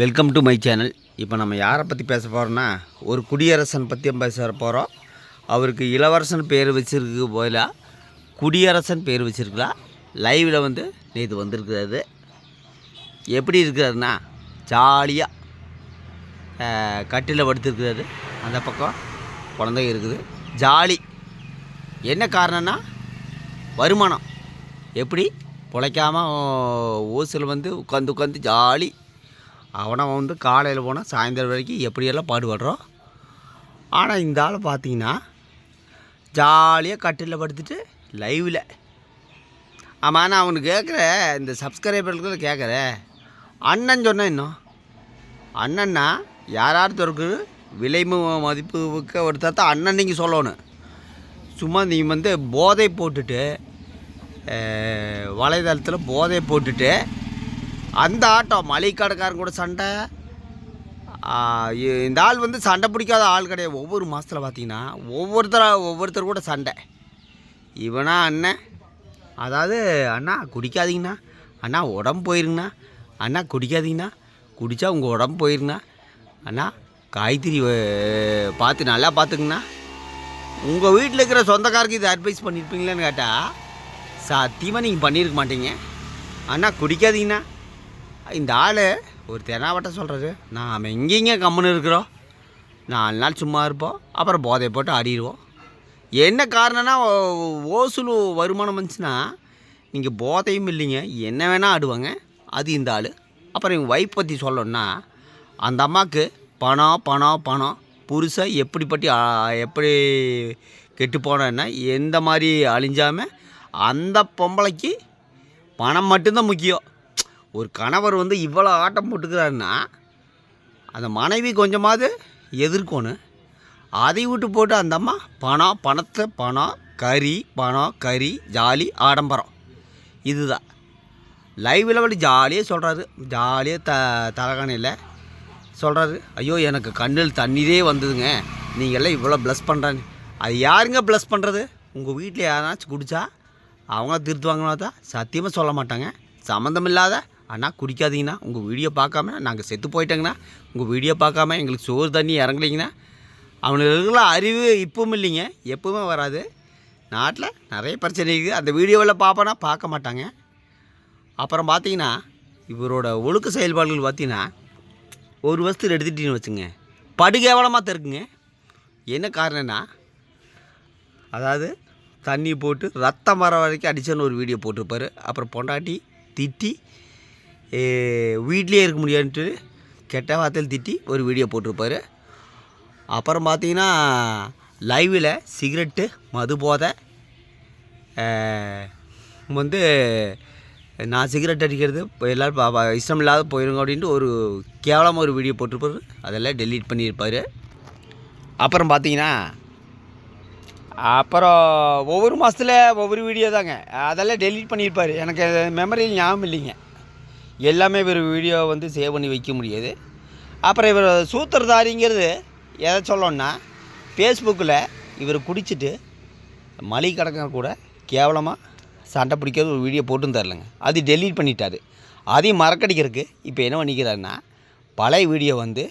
Welcome to my channel. இப்போ நம்ம யாரை பற்றி பேச போகிறோன்னா, ஒரு குடியரசன் பற்றி பேச போகிறோம். அவருக்கு இளவரசன் பேர் வச்சுருக்கு போல குடியரசன் பேர் வச்சுருக்கலாம். லைவில் வந்து நேற்று வந்திருக்கிறாரு. எப்படி இருக்கிறாருன்னா, ஜாலியாக கட்டில் படுத்துருக்கிறாரு. அந்த பக்கம் குழந்தைங்க இருக்குது. ஜாலி. என்ன காரணம்னா, வருமானம். எப்படி பிழைக்காமல் ஓசில் வந்து உட்காந்து ஜாலி. அவனை வந்து காலையில் போனால் சாயந்தரம் வரைக்கும் எப்படியெல்லாம் பாடுபடுறோம். ஆனால் இந்த ஆள் பார்த்தீங்கன்னா ஜாலியாக கட்டில் படுத்துட்டு லைவில். ஆமாம், நான் அவனுக்கு கேட்குற இந்த சப்ஸ்கிரைபர்களுக்கு கேட்குற அண்ணன் சொன்னேன். இன்னும் அண்ணன்னா யார் திறக்கு விலை மதிப்புக்கு ஒருத்தர் தான் அண்ணன் நீங்கள் சொல்லணும். சும்மா நீ வந்து போதை போட்டுட்டு வலைதளத்தில் போதை போட்டுட்டு அந்த ஆட்டம் மளிகைக்கடைக்காரன் கூட சண்டை. இந்த ஆள் வந்து சண்டை பிடிக்காத ஆள் கிடையாது. ஒவ்வொரு மாதத்தில் பார்த்தீங்கன்னா ஒவ்வொருத்தர் கூட சண்டை. இவனா அண்ணன், அதாவது அண்ணா குடிக்காதீங்கண்ணா, அண்ணா உடம்பு போயிருங்கண்ணா, அண்ணா குடிக்காதீங்கண்ணா, குடித்தா உங்கள் உடம்பு போயிருங்கண்ணா, அண்ணா காய்கறி பார்த்து நல்லா பார்த்துக்குங்கண்ணா. உங்கள் வீட்டில் இருக்கிற சொந்தக்காரருக்கு இது அட்வைஸ் பண்ணியிருப்பீங்களான்னு கேட்டால் சத்தியமாக நீங்கள் பண்ணியிருக்க மாட்டீங்க. அண்ணா குடிக்காதீங்கண்ணா. இந்த ஆள் ஒரு தெனாவட்டம் சொல்கிறாரு. நாம் எங்கேங்க கம்முன்னு இருக்கிறோம், 4 நாள் சும்மா இருப்போம், அப்புறம் போதை போட்டு ஆடிடுவோம். என்ன காரணம்னா, ஓசுலு வருமானம் வந்துச்சுன்னா நீங்கள் போதையும் இல்லைங்க, என்ன வேணால் ஆடுவாங்க. அது இந்த ஆள். அப்புறம் இவங்க வைஃப் பற்றி சொல்லணுன்னா, அந்த அம்மாவுக்கு பணம் பணம் பணம். புருஷன் எப்படி கெட்டு போனேன்னா, எந்த மாதிரி அழிஞ்சாமல் அந்த பொம்பளைக்கு பணம் மட்டும்தான் முக்கியம். ஒரு கணவர் வந்து இவ்வளோ ஆட்டம் போட்டுக்கிறாருன்னா அந்த மனைவி கொஞ்சமாவது எதிர்க்கணும். அதை விட்டு போட்டு அந்த அம்மா பணம் கறி ஜாலி ஆடம்பரம். இதுதான் லைவில் வழி ஜாலியாக சொல்கிறாரு. ஜாலியாக தலகாணையில் சொல்கிறாரு. ஐயோ எனக்கு கண்ணில் தண்ணீரே வந்ததுங்க, நீங்கள் எல்லாம் இவ்வளோ ப்ளஸ் பண்ணுறாங்க. அது யாருங்க ப்ளஸ் பண்ணுறது? உங்கள் வீட்டில் யாராச்சும் குடித்தா அவங்க திருத்துவாங்கன்னா தான் சத்தியமாக சொல்ல மாட்டாங்க. சம்மந்தம் இல்லாத அண்ணா குடிக்காதீங்கண்ணா, உங்கள் வீடியோ பார்க்காம நாங்கள் செத்து போயிட்டேங்கண்ணா, உங்கள் வீடியோ பார்க்காம எங்களுக்கு சோறு தண்ணி இறங்கலிங்கண்ணா. அவனுங்களுக்குலாம் அறிவு இப்பவும் இல்லைங்க, எப்பவுமே வராது. நாட்டில் நிறைய பிரச்சனை இருக்குது. அந்த வீடியோவில் பார்ப்போன்னா பார்க்க மாட்டாங்க. அப்புறம் பார்த்தீங்கன்னா இவரோட ஒழுக்க செயல்பாடுகள் பார்த்தீங்கன்னா, ஒரு வருஷத்துக்கு எடுத்துகிட்டின்னு வச்சுங்க, படுகேவலமாக இருக்குங்க. என்ன காரணம்னா, அதாவது தண்ணி போட்டு ரத்தம் வர வரைக்கும் அடிச்சேன்னு ஒரு வீடியோ போட்டிருப்பார். அப்புறம் பொண்டாட்டி திட்டி வீட்லேயே இருக்க முடியாதுன்ட்டு கெட்ட வார்த்தையில் திட்டி ஒரு வீடியோ போட்டிருப்பார். அப்புறம் பார்த்தீங்கன்னா லைவில் சிகரெட்டு மது போதை வந்து நான் சிகரெட் அடிக்கிறது எல்லோரும் இஷ்டம் இல்லாத போயிருங்க அப்படின்ட்டு ஒரு கேவலமாக ஒரு வீடியோ போட்டிருப்பார். அதெல்லாம் டெலீட் பண்ணியிருப்பார். அப்புறம் பார்த்தீங்கன்னா ஒவ்வொரு மாதத்தில் ஒவ்வொரு வீடியோ தாங்க, அதெல்லாம் டெலீட் பண்ணியிருப்பார். எனக்கு மெமரியில் ஞாபகம் இல்லைங்க, எல்லாமே இவர் வீடியோ வந்து சேவ் பண்ணி வைக்க முடியாது. அப்புறம் இவர் சூத்திரதாரிங்கிறது எதை சொல்லணுன்னா, ஃபேஸ்புக்கில் இவர் குடிச்சிட்டு மளிகை கடைக்காரன் கூட கேவலமாக சண்டை பிடிக்கிறது ஒரு வீடியோ போட்டுன்னு தரலைங்க. அது டெலீட் பண்ணிட்டார். அதையும் மறக்கடிக்கிறதுக்கு இப்போ என்ன பண்ணிக்கிறாருன்னா, பழைய வீடியோ வந்து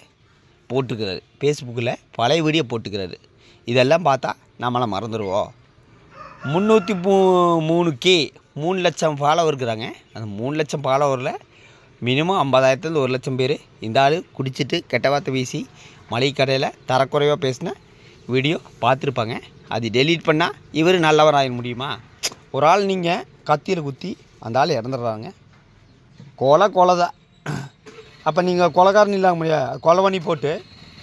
போட்டுக்கிறாரு. ஃபேஸ்புக்கில் பழைய வீடியோ போட்டுக்கிறாரு. இதெல்லாம் பார்த்தா நம்மளாம் மறந்துடுவோம். 303K 3 லட்சம் ஃபாலோவர் இருக்கிறாங்க. அந்த 3 லட்சம் ஃபாலோவரில் மினிமம் 50,000 1 லட்சம் பேர் இந்த ஆள் குடிச்சிட்டு கெட்ட வார்த்தை வீசி மளிகை கடையில் தரக்குறைவாக பேசின வீடியோ பார்த்துருப்பாங்க. அது டெலீட் பண்ணால் இவர் நல்லவர் ஆகிட முடியுமா? ஒரு ஆள் நீங்கள் கத்தியில் குத்தி அந்த ஆள் இறந்துடுறாங்க. கொலை தான். அப்போ நீங்கள் கொலைகாரன் இல்லாம முடியாது. கொலை பண்ணி போட்டு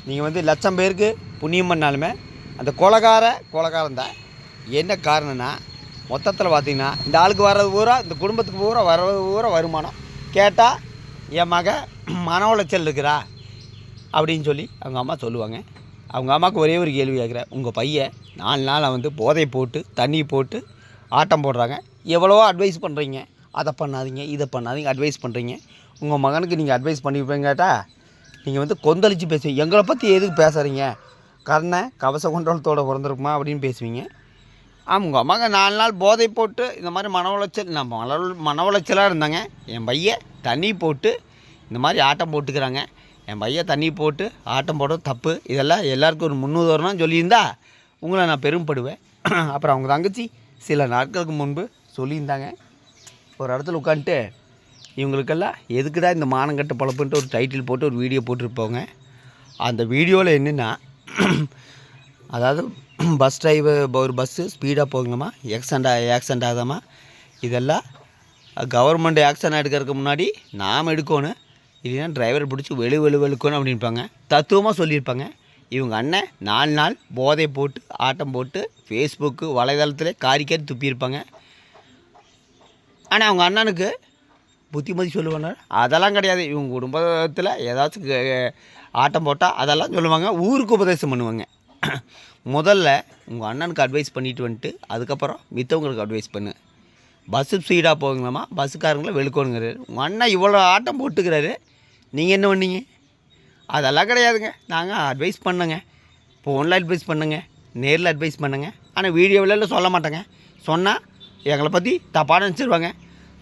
நீங்கள் வந்து லட்சம் பேருக்கு புண்ணியம் பண்ணாலுமே அந்த கொலைகாரன் தான். என்ன காரணம்னா, மொத்தத்தில் பார்த்திங்கன்னா இந்த ஆளுக்கு வர்றது பூரா, இந்த குடும்பத்துக்கு பூரா வர்றது பூரா வருமானம். கேட்டால் என் மக மன உளைச்சல் இருக்கிறா அப்படின்னு சொல்லி அவங்க அம்மா சொல்லுவாங்க. அவங்க அம்மாவுக்கு ஒரே ஒரு கேள்வி கேட்குறேன், உங்கள் பையன் 4 நாள் வந்து போதை போட்டு தண்ணி போட்டு ஆட்டம் போடுறாங்க, எவ்வளவோ அட்வைஸ் பண்ணுறீங்க, அதை பண்ணாதீங்க இதை பண்ணாதீங்க அட்வைஸ் பண்ணுறீங்க. உங்கள் மகனுக்கு நீங்கள் அட்வைஸ் பண்ணிப்பீங்க கேட்டால் நீங்கள் வந்து கொந்தளித்து பேசுவீங்க. எங்களை பற்றி எதுக்கு பேசுகிறீங்க, கர்ணை கவச கொண்டோலத்தோடு பிறந்திருக்குமா அப்படின்னு பேசுவீங்க. உங்கள் அம்மாங்க 4 நாள் போதை போட்டு இந்த மாதிரி மன உளைச்சலாக இருந்தாங்க. என் பையன் தண்ணி போட்டு இந்த மாதிரி ஆட்டம் போட்டுக்கிறாங்க. என் பையன் தண்ணி போட்டு ஆட்டம் போடுறது தப்பு. இதெல்லாம் எல்லாருக்கும் ஒரு முன்னுதாரணம் சொல்லியிருந்தா உங்களை நான் பெருமைப்படுவேன். அப்புறம் அவங்க தங்கச்சி சில நாட்களுக்கு முன்பு சொல்லியிருந்தாங்க, ஒரு இடத்துல உட்காந்துட்டு இவங்களுக்கெல்லாம் எதுக்குடா இந்த மானங்கட்ட பழப்புன்ட்டு ஒரு டைட்டில் போட்டு ஒரு வீடியோ போட்டிருப்போங்க. அந்த வீடியோவில் என்னென்னா, அதாவது பஸ் டிரைவர் ஒரு பஸ்ஸு ஸ்பீடாக போகணுமா, ஆக்சிடெண்ட் ஆகாமா, இதெல்லாம் கவர்மெண்ட் ஆக்ஷன் எடுக்கிறதுக்கு முன்னாடி நாம் எடுக்கணும், இல்லைன்னா டிரைவரை பிடிச்சி வெளுக்கணும் அப்படின்பாங்க. தத்துவமாக சொல்லியிருப்பாங்க. இவங்க அண்ணன் 4 நாள் போதை போட்டு ஆட்டம் போட்டு ஃபேஸ்புக்கு வலைதளத்தில் காரிக்காரி துப்பியிருப்பாங்க. ஆனால் அவங்க அண்ணனுக்கு புத்திமதி சொல்லுவாங்க. அதெல்லாம் கிடையாது. இவங்க குடும்பத்தில் ஏதாச்சும் ஆட்டம் போட்டால் அதெல்லாம் சொல்லுவாங்க, ஊருக்கு உபதேசம் பண்ணுவாங்க. முதல்ல உங்கள் அண்ணனுக்கு அட்வைஸ் பண்ணிட்டு வந்துட்டு அதுக்கப்புறம் மித்தவங்களுக்கு அட்வைஸ் பண்ணு. பஸ்ஸு ஸ்பீடாக போகலாமா, பஸ்ஸுக்காரங்களை வெளுக்கணுங்கிறாரு. உங்கள் அண்ணன் இவ்வளோ ஆட்டம் போட்டுக்கிறாரு, நீங்கள் என்ன பண்ணீங்க? அதெல்லாம் கிடையாதுங்க. நாங்கள் அட்வைஸ் பண்ணுங்க, ஃபோனில் அட்வைஸ் பண்ணுங்க, நேரில் அட்வைஸ் பண்ணுங்க. ஆனால் வீடியோவிலலாம் சொல்ல மாட்டேங்க. சொன்னால் எங்களை பற்றி தப்பாக நினச்சிருவாங்க.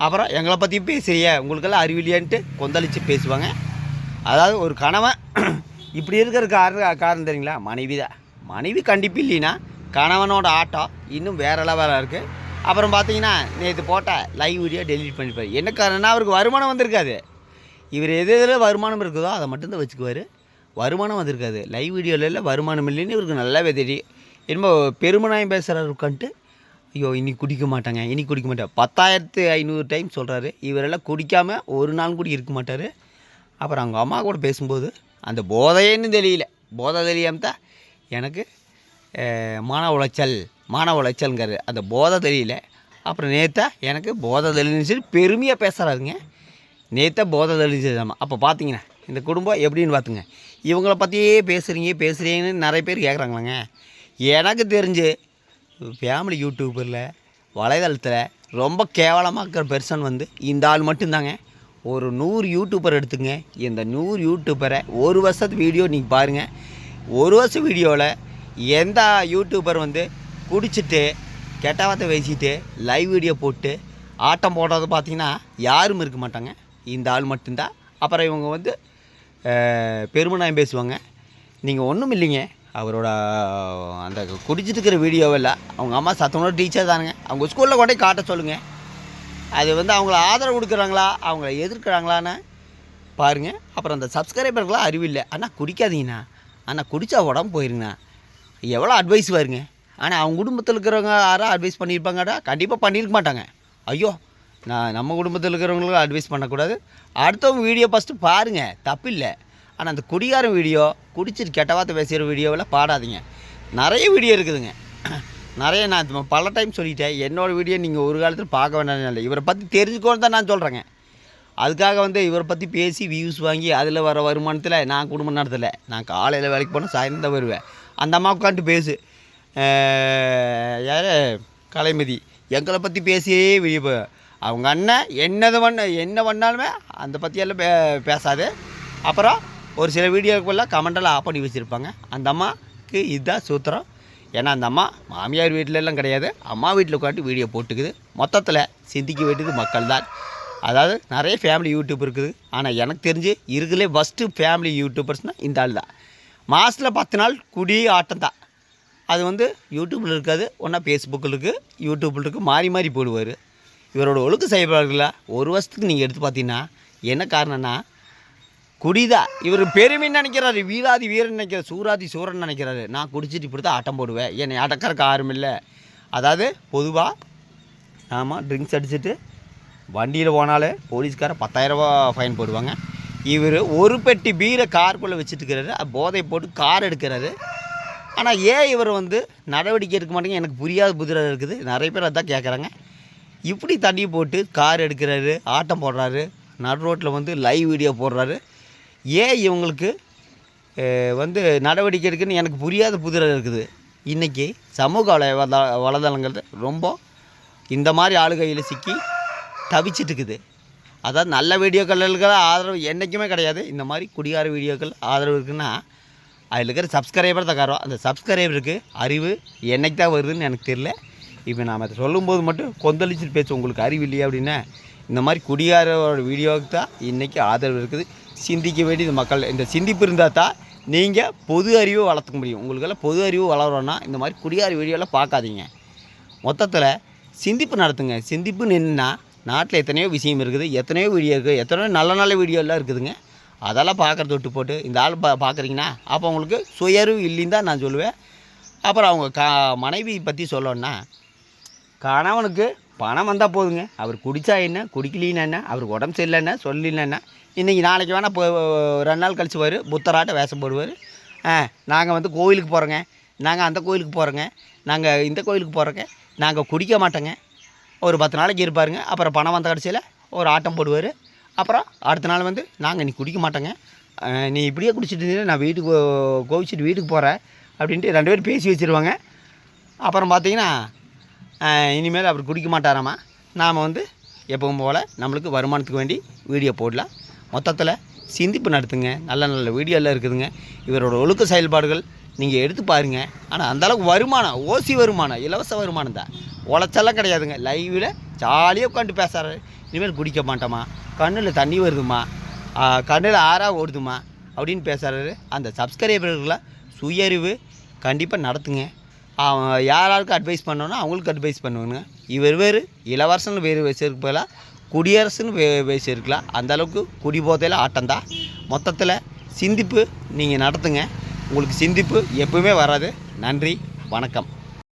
அப்புறம் எங்களை பற்றி பேசுறிய உங்களுக்கெல்லாம் அறிவில்லையான்ட்டு கொந்தளித்து பேசுவாங்க. அதாவது ஒரு கணவன் இப்படி இருக்கிற காரணம் தெரியுங்களா? மனைவி தான். மனைவி கண்டிப்பு இல்லைன்னா கணவனோட ஆட்டம் இன்னும் வேறு லெவலாக இருக்குது. அப்புறம் பார்த்தீங்கன்னா நேற்று போட்ட லைவ் வீடியோ டெலிட் பண்ணிப்பார். என்ன காரணம்னா அவருக்கு வருமானம் வந்திருக்காது. இவர் எதில் வருமானம் இருக்குதோ அதை மட்டும்தான் வச்சுக்குவார். வருமானம் வந்திருக்காது. லைவ் வீடியோவில் வருமானம் இல்லைன்னு இவருக்கு நல்லாவே தெரியும். என்னமோ பெருமனாயம் பேசுகிறாரு உட்காந்துட்டு, ஐயோ இன்னைக்கு குடிக்க மாட்டாங்க, இன்னைக்கு குடிக்க மாட்டேன் 10,500 டைம் சொல்கிறாரு. இவரெல்லாம் குடிக்காமல் ஒரு நாள் கூட இருக்க மாட்டார். அப்புறம் அவங்க அம்மா கூட பேசும்போது அந்த போதையேன்னு தெரியல, போதை தெரியாமல் தான் எனக்கு மன உளைச்சல்ங்கிறாரு. அந்த போதை தெரியல. அப்புறம் நேற்றா எனக்கு போதை தெளிஞ்சு பெருமையாக பேசுகிறாருங்க. நேற்றா போதை தெளிஞ்சதாம்மா. அப்போ பார்த்தீங்கன்னா இந்த குடும்பம் எப்படின்னு பார்த்துங்க. இவங்கள பற்றியே பேசுகிறீங்கன்னு நிறைய பேர் கேட்குறாங்களாங்க. எனக்கு தெரிஞ்சு ஃபேமிலி யூடியூபரில் வலைதளத்தில் ரொம்ப கேவலமாக இருக்கிற பெர்சன் வந்து இந்த ஆள் மட்டும்தாங்க. ஒரு 100 யூடியூபர் எடுத்துங்க. இந்த 100 யூடியூபரை ஒரு வருஷத்து வீடியோ நீங்கள் பாருங்கள். ஒரு வருஷம் வீடியோவில் எந்த யூடியூபர் வந்து குடிச்சிட்டு கெட்ட வார்த்தை பேசிட்டு லைவ் வீடியோ போட்டு ஆட்டம் போடுறது பார்த்திங்கன்னா யாரும் இருக்க மாட்டாங்க. இந்த ஆள் மட்டும்தான். அப்புறம் இவங்க வந்து பெருமனாயம் பேசுவாங்க. நீங்கள் ஒன்றும் இல்லைங்க. அவரோட அந்த குடிச்சிட்டு இருக்கிற வீடியோவில் அவங்க அம்மா சத்தனோட டீச்சர் தானுங்க. அவங்க ஸ்கூலில் கொண்டே காட்ட சொல்லுங்கள். அது வந்து அவங்கள ஆதரவு கொடுக்குறாங்களா, அவங்கள எதிர்க்கிறாங்களான்னு பாருங்கள். அப்புறம் அந்த சப்ஸ்கிரைபர்களாம் அறிவில்லை. ஆனால் குடிக்காதீங்கண்ணா, ஆனால் குடித்தா உடம்பு போயிருங்கண்ணா, எவ்வளோ அட்வைஸ் வருங்க. ஆனால் அவங்க குடும்பத்தில் இருக்கிறவங்க யாரும் அட்வைஸ் பண்ணியிருப்பாங்கடா, கண்டிப்பாக பண்ணியிருக்க மாட்டாங்க. ஐயோ நம்ம குடும்பத்தில் இருக்கிறவங்களுக்கு அட்வைஸ் பண்ணக்கூடாது. அடுத்தவங்க வீடியோ ஃபஸ்ட்டு பாருங்கள், தப்பு இல்லை. ஆனால் அந்த குடிகார வீடியோ, குடிச்சிட்டு கெட்ட வார்த்தை பேசுகிற வீடியோவெல்லாம் பாடாதீங்க. நிறைய வீடியோ இருக்குதுங்க. நிறைய நான் பல டைம் சொல்லிட்டேன். என்னோடய வீடியோ நீங்கள் ஒரு காலத்தில் பார்க்க வேண்டாம் இல்லை, இவரை பற்றி தெரிஞ்சுக்கோன்னு தான் நான் சொல்கிறேங்க. அதுக்காக வந்து இவரை பற்றி பேசி வியூஸ் வாங்கி அதில் வர வருமானத்தில் நான் குடும்பம் நடத்தலை. நான் காலையில் வேலைக்கு போனால் சாயந்தரம் தான் வருவேன். அந்த அம்மா உட்காந்துட்டு பேசு, யார் கலைமதி எங்களை பற்றி பேசியே வீடியோ. அவங்க அண்ணன் என்ன பண்ணாலுமே அந்த பற்றியெல்லாம் பேசாது. அப்புறம் ஒரு சில வீடியோக்குள்ளே கமெண்டெல்லாம் ஆஃப் பண்ணி வச்சுருப்பாங்க. அந்த அம்மாவுக்கு இதுதான் சூத்திரம். ஏன்னா அந்த அம்மா மாமியார் வீட்டிலலாம் கிடையாது, அம்மா வீட்டில் உட்காந்து வீடியோ போட்டுக்குது. மொத்தத்தில் சிந்திக்க வேண்டியது மக்கள் தான். அதாவது நிறைய ஃபேமிலி யூடியூப் இருக்குது. ஆனால் எனக்கு தெரிஞ்சு இருக்குலே ஃபஸ்ட்டு ஃபேமிலி யூடியூபர்ஸ்னால் இந்த ஆள் தான். மாதத்தில் 10 நாள் குடி ஆட்டம் தான். அது வந்து யூடியூப்பில் இருக்காது, ஒன்றா ஃபேஸ்புக்கில் இருக்குது, யூடியூப்பில் இருக்குது, மாறி போடுவார். இவரோட ஒழுக்க செயல்பாடுகள ஒரு வருஷத்துக்கு நீங்கள் எடுத்து பார்த்தீங்கன்னா என்ன காரணம்னா குடிதா. இவர் பெருமைன்னு நினைக்கிறாரு, வீராதி வீரன் நினைக்கிறார், சூராதி சூரன் நினைக்கிறாரு. நான் குடிச்சிட்டு இப்படி தான் ஆட்டம் போடுவேன், என்னை அடக்கிறக்கு யாரும் இல்லை. அதாவது பொதுவாக ஆமாம் ட்ரிங்க்ஸ் அடிச்சுட்டு வண்டியில் போனாலே போலீஸ்காரர் 10,000 ரூபா ஃபைன் போடுவாங்க. இவர் ஒரு பெட்டி பீரை காருக்குள்ளே வச்சுட்டுருக்கிறாரு, போதை போட்டு கார் எடுக்கிறாரு. ஆனால் ஏன் இவர் வந்து நடவடிக்கை எடுக்க மாட்டேங்க எனக்கு புரியாத புதிராக இருக்குது. நிறைய பேர் அதான் கேட்குறாங்க. இப்படி தண்ணி போட்டு கார் எடுக்கிறாரு, ஆட்டம் போடுறாரு, நடு ரோட்டில் வந்து லைவ் வீடியோ போடுறாரு. ஏன் இவங்களுக்கு வந்து நடவடிக்கை எடுக்குன்னு எனக்கு புரியாத புதிராக இருக்குது. இன்றைக்கி சமூக வலைதளங்கள் ரொம்ப இந்த மாதிரி ஆளுகையில் சிக்கி தவிச்சிட்டு இருக்குது. அதாவது நல்ல வீடியோக்களுக்கு ஆதரவு என்றைக்குமே கிடையாது. இந்த மாதிரி குடிகார வீடியோக்கள் ஆதரவு இருக்குன்னா அதில் இருக்கிற சப்ஸ்கிரைபர் தான் காரணம். அந்த சப்ஸ்கிரைபருக்கு அறிவு என்றைக்கு தான் வருதுன்னு எனக்கு தெரியல. இப்போ நாம் அதை சொல்லும்போது மட்டும் கொந்தளிச்சுட்டு பேசுவோம், உங்களுக்கு அறிவு இல்லையா அப்படின்னா இந்த மாதிரி குடியாரோட வீடியோவுக்கு தான் இன்றைக்கி ஆதரவு இருக்குது. சிந்திக்க வேண்டியது மக்கள். இந்த சிந்திப்பு இருந்தால் தான் நீங்கள் பொது அறிவு வளர்த்துக்க முடியும். உங்களுக்கெல்லாம் பொது அறிவு வளரணும்னா இந்த மாதிரி குடியார வீடியோலாம் பார்க்காதீங்க. மொத்தத்தில் சிந்திப்பு நடத்துங்க. சிந்திப்புன்னு என்னென்னா நாட்டில் எத்தனையோ விஷயம் இருக்குது, எத்தனையோ வீடியோ இருக்குது, எத்தனையோ நல்ல நல்ல வீடியோலாம் இருக்குதுங்க. அதெல்லாம் பார்க்குறத விட்டு போட்டு இந்த ஆள் பார்க்குறீங்கன்னா அப்போ உங்களுக்கு சுயறிவு இல்லைன்னு தான் நான் சொல்லுவேன். அப்புறம் அவங்க மனைவி பற்றி சொல்லணுன்னா, கணவனுக்கு பணம் வந்தால் போதுங்க. அவர் குடித்தா என்ன, குடிக்கலின்னா என்ன, அவருக்கு உடம்பு சரியில்லைன்னா சொல்லலைன்னா என்ன, இன்றைக்கி நாளைக்கு வேணால் இப்போ 2 நாள் கழிச்சு வரும் புத்தராட்ட வேஷம் போடுவார். நாங்கள் வந்து கோவிலுக்கு போகிறோங்க, நாங்கள் அந்த கோவிலுக்கு போகிறோங்க, நாங்கள் இந்த கோவிலுக்கு போகிறோங்க, நாங்கள் குடிக்க மாட்டோங்க. ஒரு 10 நாளைக்கு இருப்பாருங்க. அப்புறம் பணம் வந்த கடைசியில் ஒரு ஆட்டம் போடுவார். அப்புறம் அடுத்த நாள் வந்து நாங்கள் நீ குடிக்க மாட்டோங்க, நீ இப்படியே குடிச்சிட்டு இருந்தீங்கன்னா நான் வீட்டுக்கு கோவிச்சிட்டு வீட்டுக்கு போகிறேன் அப்படின்ட்டு 2 பேரும் பேசி வச்சுருவாங்க. அப்புறம் பார்த்தீங்கன்னா இனிமேல் அவர் குடிக்க மாட்டாராமா. நாம் வந்து எப்பவும் போல் நம்மளுக்கு வருமானத்துக்கு வேண்டி வீடியோ போடலாம். மொத்தத்தில் சிந்திப்பு நடத்துங்க. நல்ல நல்ல வீடியோலாம் இருக்குதுங்க. இவரோட ஒழுக்க செயல்பாடுகள் நீங்கள் எடுத்து பாருங்கள். ஆனால் அந்தளவுக்கு வருமானம், ஓசி வருமானம், இலவச வருமானம் தான், உழைச்செல்லாம் கிடையாதுங்க. லைவில் ஜாலியாக உட்காந்து பேசுகிறாரு. இனிமேல் குடிக்க மாட்டோமா, கண்ணில் தண்ணி வருதுமா, கண்ணில் ஆறாக ஓடுதுமா அப்படின்னு பேசுகிறாரு. அந்த சப்ஸ்கிரைபர்களாக சுயறிவு கண்டிப்பாக நடத்துங்க. யாராருக்கு அட்வைஸ் பண்ணோன்னா அவங்களுக்கு அட்வைஸ் பண்ணுவாங்க. இவர் வேறு இளவரசன்னு வேறு வச்சிருக்கு போல, குடியரசுன்னு வச்சிருக்கலாம். அந்தளவுக்கு குடி போதையில் ஆட்டம்தான். மொத்தத்தில் சிந்திப்பு நீங்கள் நடத்துங்க. உங்களுக்கு சிந்திப்பு எப்பவுமே வராது. நன்றி, வணக்கம்.